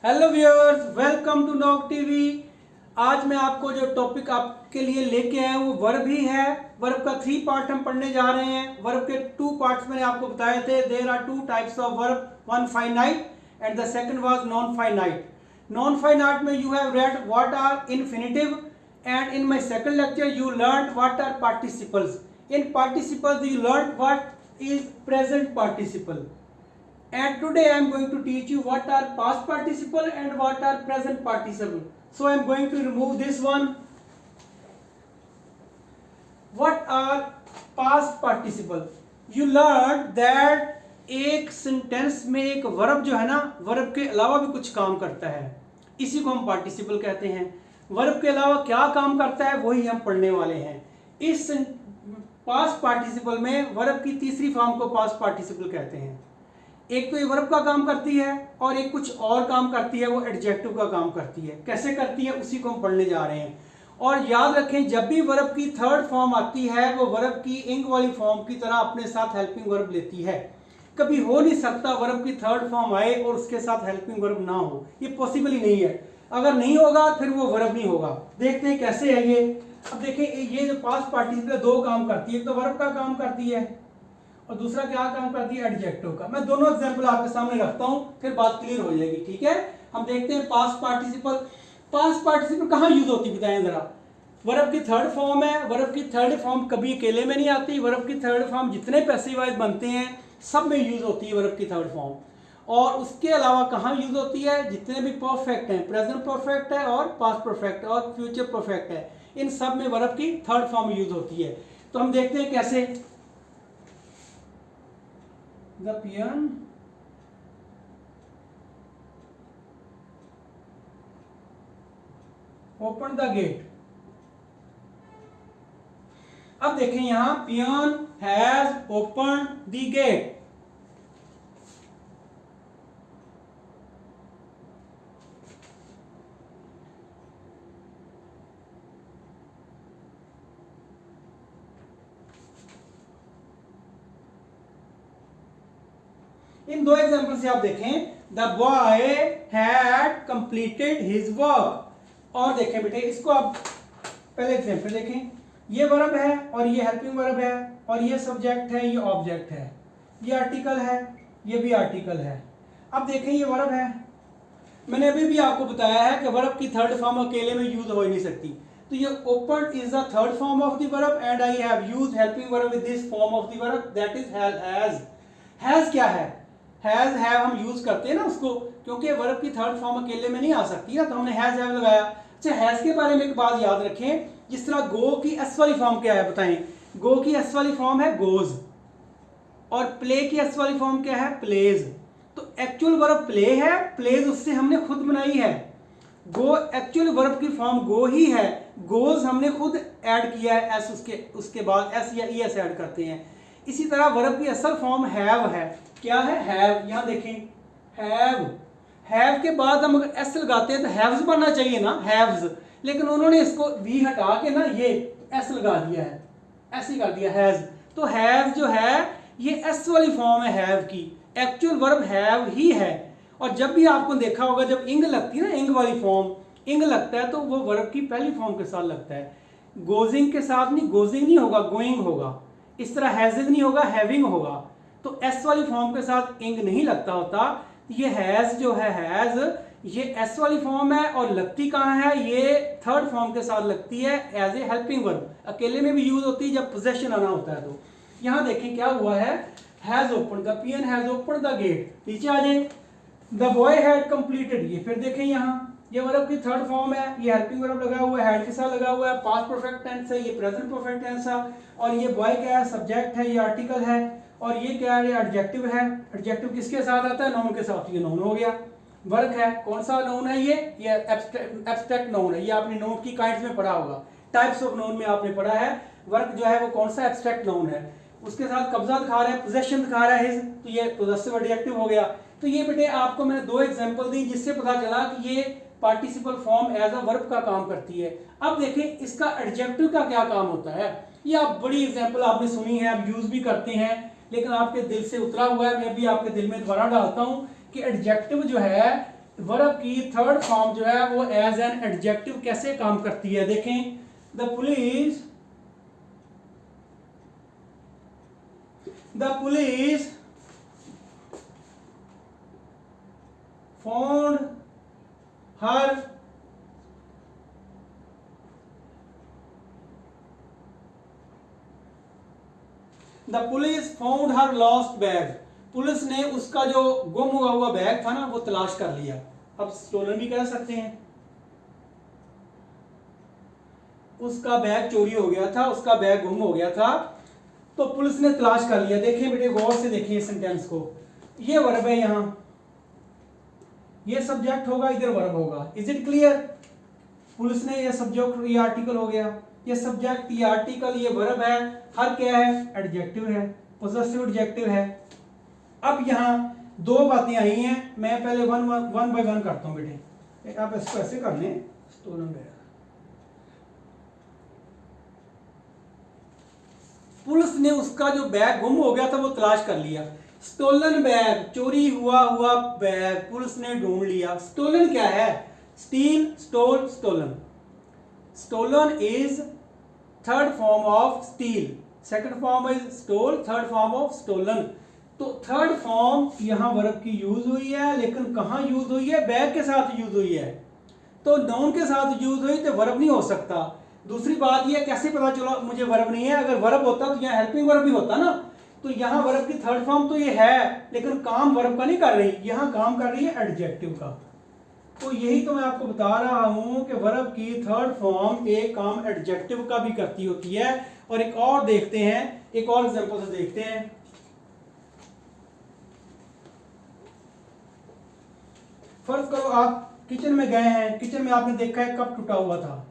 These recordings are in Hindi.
Hello viewers, welcome to Knock TV. आज मैं आपको जो टॉपिक आपके लिए लेके आया हूँ वो वर्ब ही है। वर्ब का 3 पार्ट हम पढ़ने जा रहे हैं। वर्ब के 2 पार्ट्स मैंने आपको बताए थे। There are 2 types of verb, one finite and the second was non finite. Non finite में you have read what are infinitive and in my second lecture you learned what are participles. In participles you learned what is present participle. And today I am going to teach you what are past participle and what are present participle. So I am going to remove this one. What are past participle? You learned that एक सेंटेंस में एक वर्ब जो है ना, वर्ब के अलावा भी कुछ काम करता है, इसी को हम पार्टिसिपल कहते हैं। वर्ब के अलावा क्या काम करता है वही हम पढ़ने वाले हैं। इस पास्ट पार्टिसिपल में वर्ब की तीसरी फॉर्म को पास्ट पार्टिसिपल कहते हैं। एक तो ये वर्ब का काम करती है और एक कुछ और काम करती है, वो एडजेक्टिव का काम करती है। कैसे करती है उसी को हम पढ़ने जा रहे हैं। और याद रखें, जब भी वर्ब की थर्ड फॉर्म आती है वो वर्ब की इंग वाली फॉर्म की तरह अपने साथ हेल्पिंग वर्ब लेती है। कभी हो नहीं सकता वर्ब की थर्ड फॉर्म आए और उसके साथ हेल्पिंग वर्ब ना हो, ये पॉसिबल ही नहीं है। अगर नहीं होगा फिर वो वर्ब नहीं होगा। देखते हैं कैसे है ये। अब देखें, ये जो पास्ट पार्टिसिपल दो काम करती है, एक तो वर्ब का काम करती है और दूसरा क्या काम करती है, एडजेक्टिव का। मैं दोनों एग्जांपल आपके सामने रखता हूं, फिर बात क्लियर हो जाएगी। ठीक है, हम देखते हैं पास्ट पार्टिसिपल। पास्ट पार्टिसिपल कहां यूज होती है बताएं जरा। वर्ब की थर्ड फॉर्म है। वर्ब की थर्ड फॉर्म कभी अकेले में नहीं आती। वर्ब की थर्ड फॉर्म जितने पैसिव वॉइस बनते हैं सब में यूज होती है वर्ब की थर्ड फॉर्म। और उसके अलावा कहां यूज होती है, जितने भी परफेक्ट हैं, प्रेजेंट परफेक्ट है और पास्ट परफेक्ट और फ्यूचर परफेक्ट है, इन सब में वर्ब की थर्ड फॉर्म यूज होती है। तो हम देखते हैं कैसे। The peon opened the gate. अब देखें यहां peon has opened the gate. इन दो एग्जाम्पल से आप देखें, the boy had completed his work. और देखें बेटे, इसको आप पहले एग्जाम्पल देखें। ये वर्ब है और ये हेल्पिंग वर्ब है और ये सब्जेक्ट है, ये ऑब्जेक्ट है, ये आर्टिकल है, ये भी आर्टिकल है। अब देखें ये वर्ब है। मैंने अभी भी आपको बताया है कि वर्ब की थर्ड फॉर्म अकेले में यूज हो ही नहीं सकती। तो ये open is the third form of the verb and I have used helping verb with this form of the verb, that is has. Has क्या है, हैज हैव हम यूज करते हैं ना उसको, क्योंकि वर्ब की थर्ड फॉर्म अकेले में नहीं आ सकती ना, तो हमने हैज हैव लगाया। अच्छा, हैज के बारे में एक बात याद रखें, जिस तरह गो की एस वाली फॉर्म क्या है बताएं। गो की एस वाली फॉर्म है गोज और प्ले की एस वाली फॉर्म क्या है, प्लेज। तो एक्चुअल वर्ब प्ले है, प्लेज उससे हमने खुद बनाई है। गो एक्चुअल वर्ब की फॉर्म गो ही है, गोज हमने खुद ऐड किया है एस, उसके बाद एस या ई एस ऐड करते हैं। इसी तरह वर्ब की असल फॉर्म हैव है। क्या है, हैव। यहां देखें, हैव। हैव के बाद हम अगर एस लगाते हैं तो हैव्स बनना चाहिए ना, हैव्स, लेकिन उन्होंने इसको वी हटा के ना ये एस लगा दिया है, ऐसे कर दिया हैज। तो हैव जो है ये एस वाली फॉर्म है हैव की, एक्चुअल वर्ब हैव ही है। और जब भी आपको देखा होगा, जब इंग लगती है ना, इंग वाली फॉर्म, इंग लगता है तो वो वर्ब की पहली फॉर्म के साथ लगता है। गोजिंग के साथ नहीं, गोजिंग नहीं होगा, गोइंग होगा। इस तरह हैजिंग नहीं होगा, हैविंग होगा। तो एस वाली फॉर्म के साथ इंग नहीं लगता होता। ये हैज जो है, हैज, ये एस वाली फॉर्म है और लगती कहाँ है, ये थर्ड फॉर्म के साथ लगती है एज ए हेल्पिंग वर्ब। अकेले में भी यूज होती है जब पोजेशन आना होता है। तो यहां देखें क्या हुआ है, has open, the peon has open the gate. नीचे आ जाए, द बॉय हैड कंप्लीटेड। ये फिर देखें यहाँ ये वर्ब की थर्ड फॉर्म है, ये हेल्पिंग वर्ब लगा हुआ है, हैड के साथ लगा हुआ है, पास्ट परफेक्ट टेंस है, ये प्रेजेंट परफेक्ट टेंस है। और ये बॉय क्या है, सब्जेक्ट है, ये आर्टिकल है। और ये क्या है, ये एडजेक्टिव है। एडजेक्टिव किसके साथ आता है, नाउन के साथ। ये नाउन हो गया। वर्क है, कौन सा नाउन है, ये एब्स्ट्रैक्ट नाउन है। ये आपने नोट की काइंड्स में पढ़ा होगा, टाइप्स ऑफ नाउन में आपने पढ़ा है। वर्क जो है वो कौन सा एब्स्ट्रैक्ट नाउन है, उसके साथ कब्जा दिखा रहा है, पोजेशन दिखा रहा है हिज, तो ये पोजेसिव एडजेक्टिव हो गया। तो ये बेटे आपको मैंने दो एग्जांपल दी जिससे पता चला कि ये participle form as a verb का काम करती है। अब देखें इसका एडजेक्टिव का क्या काम होता है। ये आप बड़ी एग्जांपल आपने सुनी है, आप यूज भी करते हैं, लेकिन आपके दिल से उतरा हुआ है। मैं भी आपके दिल में दोबारा डालता हूं कि एडजेक्टिव जो है वर्ब की थर्ड फॉर्म जो है वो एज एन एडजेक्टिव कैसे काम करती है, देखें। The police found her lost bag। Police ने उसका जो गुम हुआ बैग था ना वो तलाश कर लिया। अब स्टोलन भी कह सकते हैं, उसका बैग चोरी हो गया था, उसका बैग गुम हो गया था, तो पुलिस ने तलाश कर लिया। देखें बेटे, गौर से देखिए सेंटेंस को, ये वर्ब है, यहां ये सब्जेक्ट होगा, इधर वर्ब होगा। Is it clear? पुलिस ने, ये सब्जेक्ट, ये आर्टिकल हो गया, ये सब्जेक्ट, ये आर्टिकल, ये वर्ब है। हर क्या है? एडजेक्टिव है, पोजेसिव एडजेक्टिव है। अब यहां दो बातें आई हैं, मैं पहले वन बाय वन करता हूं बेटे, आप इसको ऐसे कर लें। स्टोलन बैग, पुलिस ने उसका जो बैग गुम हो गया था वो तलाश कर लिया। स्टोलन बैग, चोरी हुआ बैग पुलिस ने ढूंढ लिया। स्टोलन क्या है? Steal, stole, stolen. Stolen is third form of steal, second form is stole, third form of stolen. तो थर्ड फॉर्म यहां वर्ब की यूज हुई है, लेकिन कहां यूज हुई है? बैग के साथ यूज हुई है। तो नाउन के साथ यूज हुई तो वर्ब नहीं हो सकता। दूसरी बात यह, कैसे पता चला मुझे वर्ब नहीं है? अगर वर्ब होता तो यहाँ हेल्पिंग वर्ब भी होता ना। तो यहाँ वर्ब की थर्ड फॉर्म तो ये है, लेकिन काम वर्ब का नहीं कर रही, यहाँ काम कर रही है एडजेक्टिव का। तो यही तो मैं आपको बता रहा हूं कि वर्ब की थर्ड फॉर्म एक काम एडजेक्टिव का भी करती होती है। और एक और देखते हैं, एक और एग्जांपल से देखते हैं। फर्ज करो आप किचन में गए हैं, किचन में आपने देखा है कप टूटा हुआ था।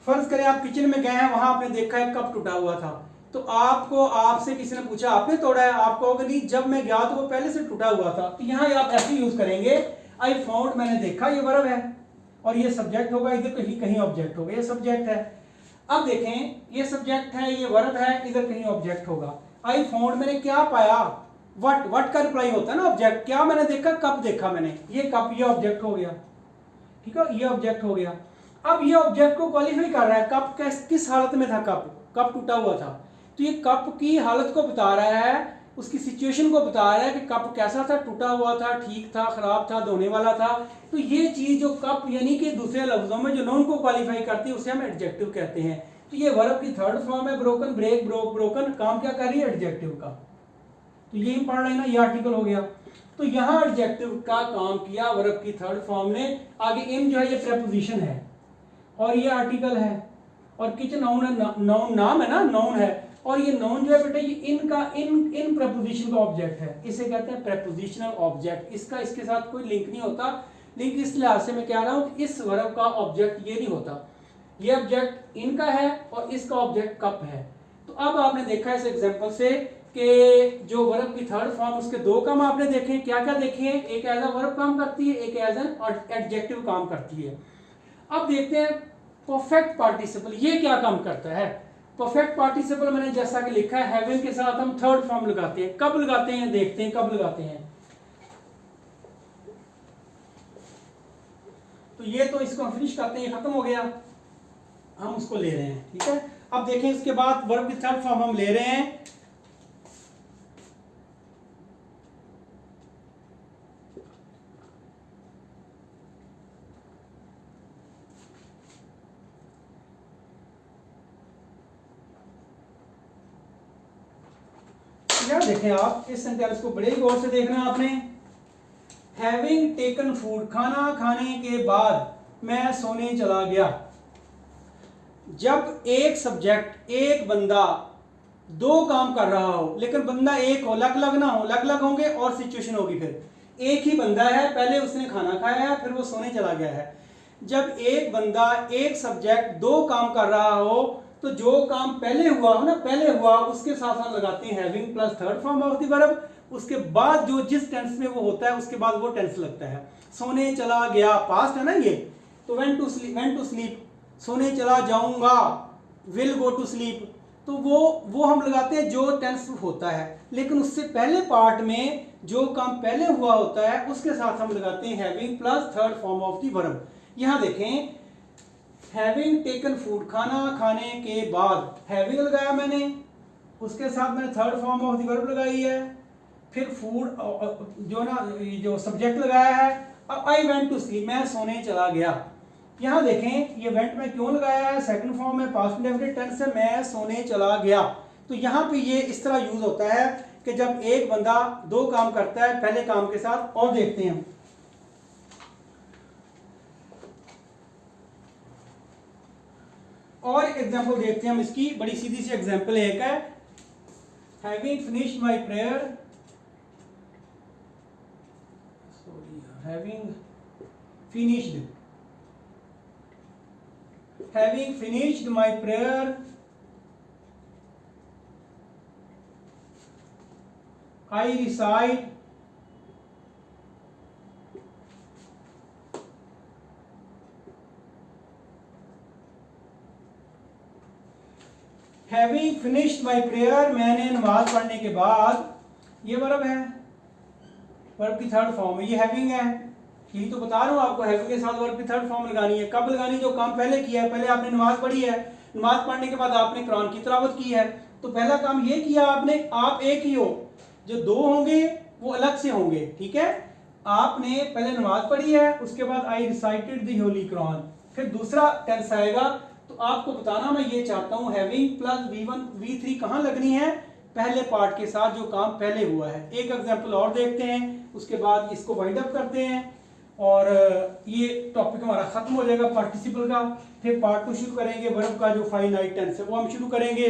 फर्ज करें आप किचन में गए हैं, वहां आपने देखा है कप टूटा हुआ था। तो आपसे किसी ने पूछा आपने तोड़ा है, आप कहोगे नहीं, जब मैं गया तो वो पहले से टूटा हुआ था। तो यहां आप ऐसे यूज करेंगे, आई फाउंड, मैंने देखा, ये वर्ब है, और ये सब्जेक्ट होगा, इधर कहीं ऑब्जेक्ट होगा, ये सब्जेक्ट है। अब देखें, ये सब्जेक्ट है, ये वर्ब है, इधर कहीं ऑब्जेक्ट होगा। आई फाउंड, मैंने क्या पाया? व्हाट का रिप्लाई होता है ना ऑब्जेक्ट। क्या मैंने देखा? कप देखा मैंने, ये कप, ये ऑब्जेक्ट हो गया, ठीक है, ये ऑब्जेक्ट हो गया। अब ये ऑब्जेक्ट को क्वालिफाई कर रहा है, कप किस हालत में था? कप टूटा हुआ था। तो ये कप की हालत को बता रहा है, उसकी सिचुएशन को बता रहा है कि कप कैसा था, टूटा हुआ था, ठीक था, खराब था, धोने वाला था। तो ये चीज जो कप, यानी कि दूसरे लफ्जों में जो नाउन को क्वालिफाई करती है, उसे हम एडजेक्टिव कहते हैं। तो ये वर्ब की थर्ड फॉर्म है, ब्रोकन, ब्रेक, ब्रोकन, काम क्या कर रही है? एडजेक्टिव का। तो ये पढ़ रहे हैं ना, ये आर्टिकल हो गया। तो यहां एडजेक्टिव का काम किया वर्ब की थर्ड फॉर्म ने। आगे इन जो है ये प्रेपोजिशन है, और ये आर्टिकल है, और किचन नाउन है, नाउन नाम है ना, नाउन है। और ये नाउन जो है बेटा, ये इन प्रेपोजिशन का ऑब्जेक्ट है, इसे कहते हैं प्रेपोजिशनल ऑब्जेक्ट। इसका इसके साथ कोई लिंक नहीं होता। लिंक इस लिहाज से मैं कह रहा हूं कि इस वर्ब का ऑब्जेक्ट ये नहीं होता, ये ऑब्जेक्ट इनका है और इसका ऑब्जेक्ट कप है। तो अब आपने देखा इस एग्जांपल से कि जो वर्ब की थर्ड फॉर्म, उसके दो काम आपने देखे। क्या क्या देखे? एक एज अ वर्ब काम करती है, एक एज एन एडजेक्टिव काम करती है। अब देखते हैं परफेक्ट पार्टिसिपल, ये क्या काम करता है। परफेक्ट पार्टिसिपल मैंने जैसा कि लिखा है, हैविंग के साथ हम थर्ड फॉर्म लगाते हैं। कब लगाते हैं? देखते हैं कब लगाते हैं। तो ये तो इसको हम फिनिश करते हैं, खत्म हो गया, हम उसको ले रहे हैं, ठीक है। अब देखें, इसके बाद वर्ब की थर्ड फॉर्म हम ले रहे हैं। यार देखें, आप इस सेंटेंस को बड़े गौर से देखना आपने। हैविंग टेकन फूड, खाना खाने के बाद मैं सोने चला गया। जब एक सब्जेक्ट, एक बंदा दो काम कर रहा हो, लेकिन बंदा एक हो, अलग अलग ना हो, अलग अलग होंगे और सिचुएशन होगी। फिर एक ही बंदा है, पहले उसने खाना खाया है, फिर वो सोने चला गया है। जब एक बंदा, एक सब्जेक्ट दो काम कर रहा हो, तो जो काम पहले हुआ हो ना, पहले हुआ, उसके साथ हम लगाते हैं having plus third form of the verb. उसके बाद जो जिस टेंस में वो होता है उसके बाद वो टेंस लगता है। सोने चला गया पास्ट है ना ये, तो वेंट टू स्लीप, सोने चला जाऊंगा, विल गो टू स्लीप, तो वो हम लगाते हैं जो टेंस होता है। लेकिन उससे पहले पार्ट में जो काम पहले हुआ होता है उसके साथ हम लगाते हैं having plus third form of the verb. यहां देखें, हैविंग टेकन फूड, खाना खाने के बाद, हैविंग लगाया मैंने, उसके साथ मैंने third form of the verb लगाई है, फिर फूड जो ना जो सब्जेक्ट लगाया है। अब आई वेंट टू स्लीप, मैं सोने चला गया। यहां देखें ये वेंट में क्यों लगाया है, सेकंड फॉर्म में पास्ट इंडेफिनिट टेंस से, मैं सोने चला गया। तो यहां पे ये इस तरह यूज होता है कि जब एक बंदा दो काम करता है पहले काम के साथ। और देखते हैं, और एग्जांपल देखते हैं हम इसकी, बड़ी सीधी सी एग्जांपल एक है, having finished my prayer, having finished my prayer, I recite having finished my prayer, मैंने नमाज पढ़ने के बाद, ये वर्ब है, वर्ब की थर्ड फॉर्म है, ये हैविंग है। यही तो बता रहा हूँ आपको, हैविंग के साथ वर्ब की थर्ड फॉर्म लगानी है। कब लगानी, जो काम पहले किया है, पहले आपने नमाज पढ़ी है, नमाज पढ़ने के बाद आपने कुरान की तिलावत की है, तो पहला काम ये किया आपने, आप एक ही हो, जो दो होंगे वो अलग से होंगे, ठीक है। आपने पहले नमाज पढ़ी है, उसके बाद आई रिसाइटेड द होली कुरान, फिर दूसरा टेंस आएगा। तो आपको बताना मैं ये चाहता हूँ, हैविंग प्लस V1 V3 कहाँ लगनी है, पहले पार्ट के साथ जो काम पहले हुआ है। एक एग्जांपल और देखते हैं, उसके बाद इसको वाइंड अप करते हैं और ये टॉपिक हमारा खत्म हो जाएगा पार्टिसिपल का। फिर पार्ट 2 शुरू करेंगे, वर्ब का जो फाइनाइट टेंस है वो हम शुरू करेंगे।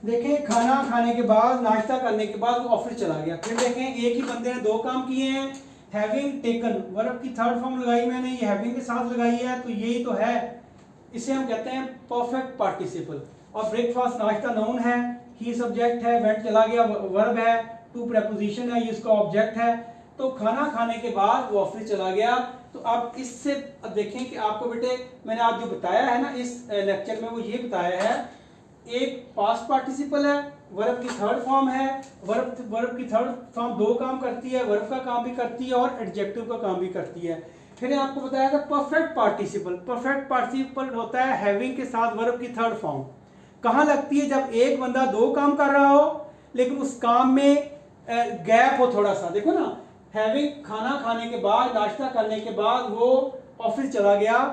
देखें, खाना खाने के बाद, नाश्ता करने के बाद वो ऑफिस चला गया। फिर देखें, एक ही बंदे ने दो काम किए हैं, हैविंग टेकन, वर्ब की थर्ड फॉर्म लगाई मैंने, ये हैविंग के साथ लगाई है, तो यही तो है, इसे हम कहते हैं परफेक्ट पार्टिसिपल। और ब्रेकफास्ट नाश्ता नाउन है, ही सब्जेक्ट है, वेंट चला गया वर्ब है, टू प्रेपोजिशन है, ये इसका ऑब्जेक्ट है। तो खाना खाने के बाद वो ऑफिस चला गया। तो आप इससे देखें कि आपको बेटे मैंने आज जो बताया है ना इस लेक्चर में, वो ये बताया है, एक पास्ट पार्टिसिपल है, वर्ब की थर्ड फॉर्म है, वर्ब की थर्ड फॉर्म दो काम करती है, वर्ब का काम भी करती है और एडजेक्टिव का काम भी करती है। फिर आपको बताया था परफेक्ट पार्टिसिपल, परफेक्ट पार्टिसिपल होता है हैविंग के साथ वर्ब की थर्ड फॉर्म। कहाँ लगती है, जब एक बंदा दो काम कर रहा हो लेकिन उस काम में गैप हो थोड़ा सा। देखो ना, हैविंग खाना खाने के बाद, नाश्ता करने के बाद वो ऑफिस चला गया,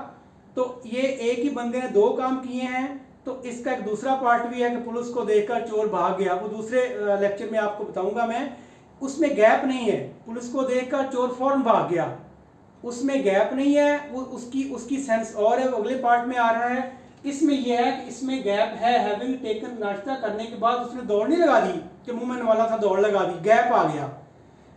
तो ये एक ही बंदे ने दो काम किए हैं। तो इसका एक दूसरा पार्ट भी है कि पुलिस को देखकर चोर भाग गया, वो दूसरे लेक्चर में आपको बताऊंगा मैं। उसमें गैप नहीं है, पुलिस को देखकर चोर फौरन भाग गया, उसमें गैप नहीं है, वो उसकी सेंस और है, वो अगले पार्ट में आ रहा है। इसमें यह है कि इसमें गैप है, हैविंग टेकन, नाश्ता करने के बाद उसने दौड़ नहीं लगा दी कि मुंह में वाला था दौड़ लगा दी, गैप आ गया।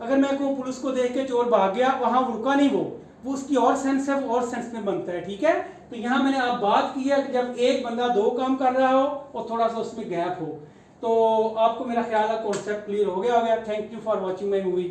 अगर मैं कहूँ पुलिस को देख के चोर भाग गया, वहां रुका नहीं, वो उसकी और सेंस है, वो और सेंस में बनता है, ठीक है। तो यहाँ मैंने आप बात की है कि जब एक बंदा दो काम कर रहा हो और थोड़ा सा उसमें गैप हो। तो आपको मेरा ख्याल है कॉन्सेप्ट क्लियर हो गया। Thank you for watching my movie.